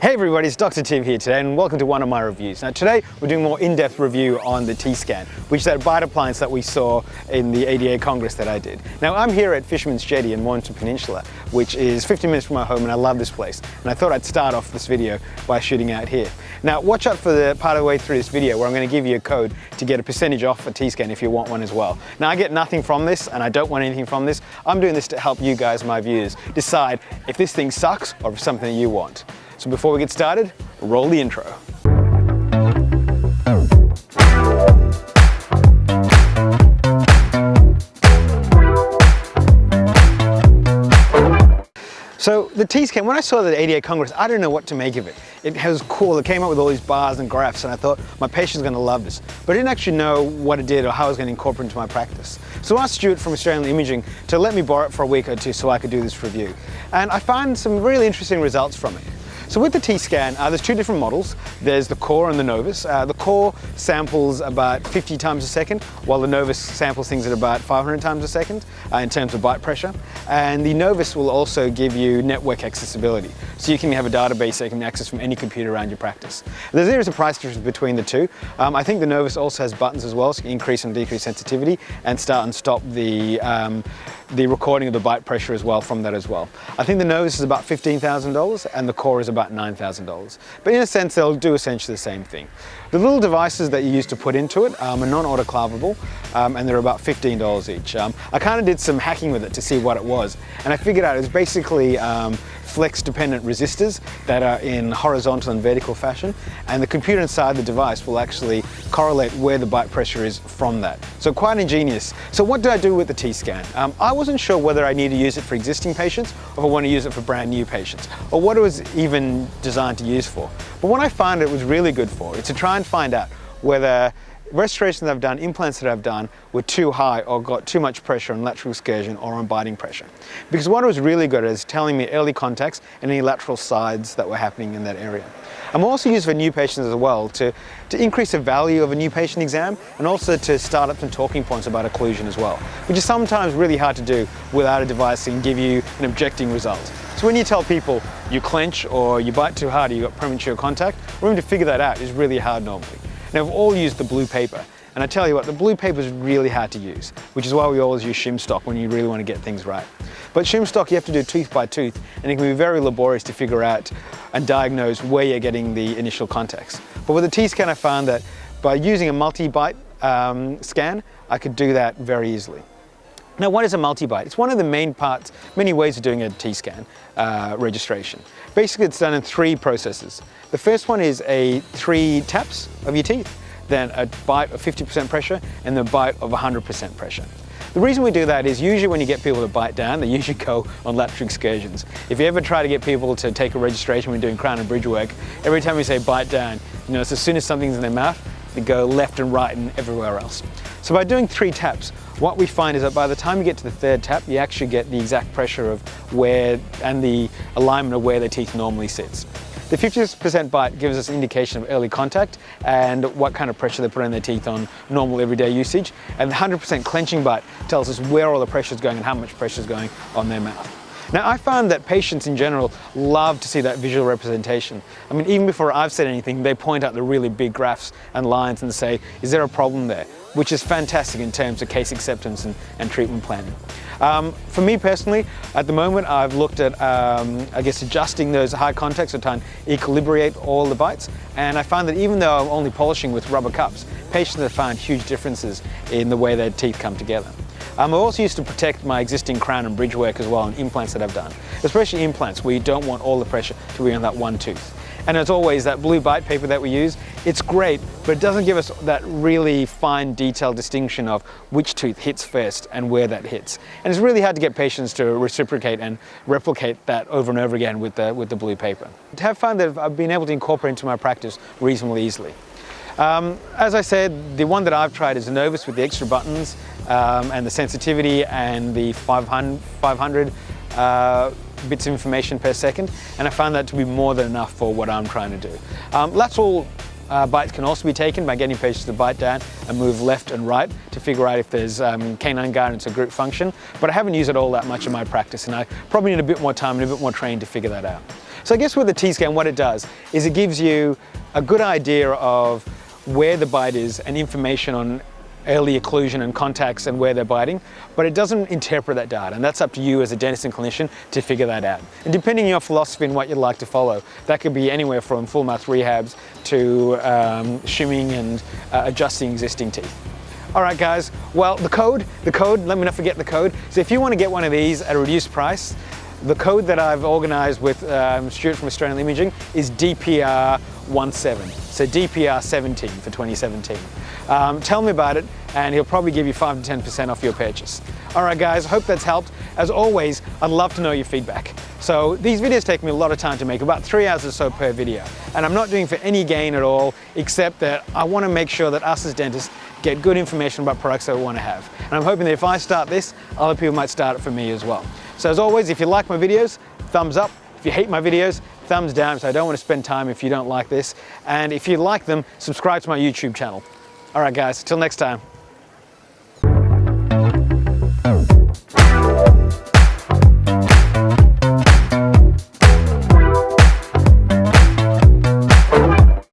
Hey everybody, it's Dr. Tim here today and welcome to one of my reviews. Now today we're doing a more in-depth review on the T-scan, which is that bite appliance that we saw in the ADA Congress that I did. Now I'm here at Fisherman's Jetty in Mornington Peninsula, which is 15 minutes from my home, and I love this place. And I thought I'd start off this video by shooting out here. Now watch out for the part of the way through this video where I'm going to give you a code to get a percentage off a T-scan if you want one as well. Now I get nothing from this and I don't want anything from this. I'm doing this to help you guys, my viewers, decide if this thing sucks or if it's something that you want. So before we get started, roll the intro. So the T-scan, when I saw the ADA Congress, I didn't know what to make of it. It was cool, it came up with all these bars and graphs, and I thought my patient's gonna love this. But I didn't actually know what it did or how I was gonna incorporate it into my practice. So I asked Stuart from Australian Imaging to let me borrow it for a week or two so I could do this review. And I found some really interesting results from it. So with the T-scan, there's two different models. There's the core and the Novus. The core samples about 50 times a second, while the Novus samples things at about 500 times a second in terms of bite pressure. And the Novus will also give you network accessibility. So you can have a database that you can access from any computer around your practice. There is a price difference between the two. I think the Novus also has buttons as well, so you can increase and decrease sensitivity and start and stop the recording of the bite pressure as well from that as well. I think the Novus is about $15,000 and the core is about $9,000. But in a sense, they'll do essentially the same thing. The little devices that you use to put into it are non-autoclavable, and they're about $15 each. I kind of did some hacking with it to see what it was, and I figured out it's basically flex-dependent resistors that are in horizontal and vertical fashion, and the computer inside the device will actually correlate where the bite pressure is from that. So quite ingenious. So what did I do with the T-scan? I wasn't sure whether I need to use it for existing patients or if I want to use it for brand new patients, or what it was even designed to use for. But what I found it was really good for is to try and find out whether restorations that I've done, implants that I've done, were too high or got too much pressure on lateral excursion or on biting pressure. Because what it was really good at is telling me early contacts and any lateral sides that were happening in that area. I'm also used for new patients as well to increase the value of a new patient exam, and also to start up some talking points about occlusion as well, which is sometimes really hard to do without a device that can give you an objecting result. So when you tell people you clench or you bite too hard or you got premature contact, remember to figure that out is really hard normally. Now we've all used the blue paper, and I tell you what, the blue paper is really hard to use, which is why we always use shim stock when you really want to get things right. But shim stock you have to do tooth by tooth, and it can be very laborious to figure out and diagnose where you're getting the initial contacts. But with the T-scan I found that by using a multi-bite scan, I could do that very easily. Now what is a multi-bite? It's one of the many ways of doing a T-scan registration. Basically it's done in three processes. The first one is 3 taps of your teeth, then a bite of 50% pressure, and then a bite of 100% pressure. The reason we do that is usually when you get people to bite down, they usually go on lateral excursions. If you ever try to get people to take a registration when doing crown and bridge work, every time we say bite down, you notice as soon as something's in their mouth, they go left and right and everywhere else. So by doing 3 taps, what we find is that by the time you get to the 3rd tap, you actually get the exact pressure of where and the alignment of where the teeth normally sits. The 50% bite gives us an indication of early contact and what kind of pressure they put on their teeth on normal everyday usage. And the 100% clenching bite tells us where all the pressure is going and how much pressure is going on their mouth. Now I found that patients in general love to see that visual representation. I mean, even before I've said anything, they point out the really big graphs and lines and say, is there a problem there? Which is fantastic in terms of case acceptance and treatment planning. For me personally, at the moment I've looked at I guess adjusting those high contacts to try and equilibrate all the bites, and I found that even though I'm only polishing with rubber cups, patients have found huge differences in the way their teeth come together. I've also used to protect my existing crown and bridge work as well, and implants that I've done, especially implants where you don't want all the pressure to be on that one tooth. And as always, that blue bite paper that we use, it's great, but it doesn't give us that really fine detailed distinction of which tooth hits first and where that hits. And it's really hard to get patients to reciprocate and replicate that over and over again with the blue paper. I have found that I've been able to incorporate into my practice reasonably easily. As I said, the one that I've tried is the Novus with the extra buttons and the sensitivity and the 500 bits of information per second, and I found that to be more than enough for what I'm trying to do. Lateral bites can also be taken by getting patients to bite down and move left and right to figure out if there's canine guidance or group function, but I haven't used it all that much in my practice, and I probably need a bit more time and a bit more training to figure that out. So I guess with the T-scan, what it does is it gives you a good idea of where the bite is and information on early occlusion and contacts and where they're biting, but it doesn't interpret that data, and that's up to you as a dentist and clinician to figure that out. And depending on your philosophy and what you'd like to follow, that could be anywhere from full mouth rehabs to shimming and adjusting existing teeth. All right, guys, well, the code, let me not forget the code. So if you want to get one of these at a reduced price, the code that I've organized with Stuart from Australian Imaging is DPR17, so DPR17 for 2017. Tell me about it and he'll probably give you 5 to 10% off your purchase. All right, guys, hope that's helped. As always, I'd love to know your feedback. So these videos take me a lot of time to make, about 3 hours or so per video. And I'm not doing for any gain at all, except that I want to make sure that us as dentists get good information about products that we want to have. And I'm hoping that if I start this, other people might start it for me as well. So as always, if you like my videos, thumbs up. If you hate my videos, thumbs down, so I don't want to spend time if you don't like this. And if you like them, subscribe to my YouTube channel. All right, guys, till next time.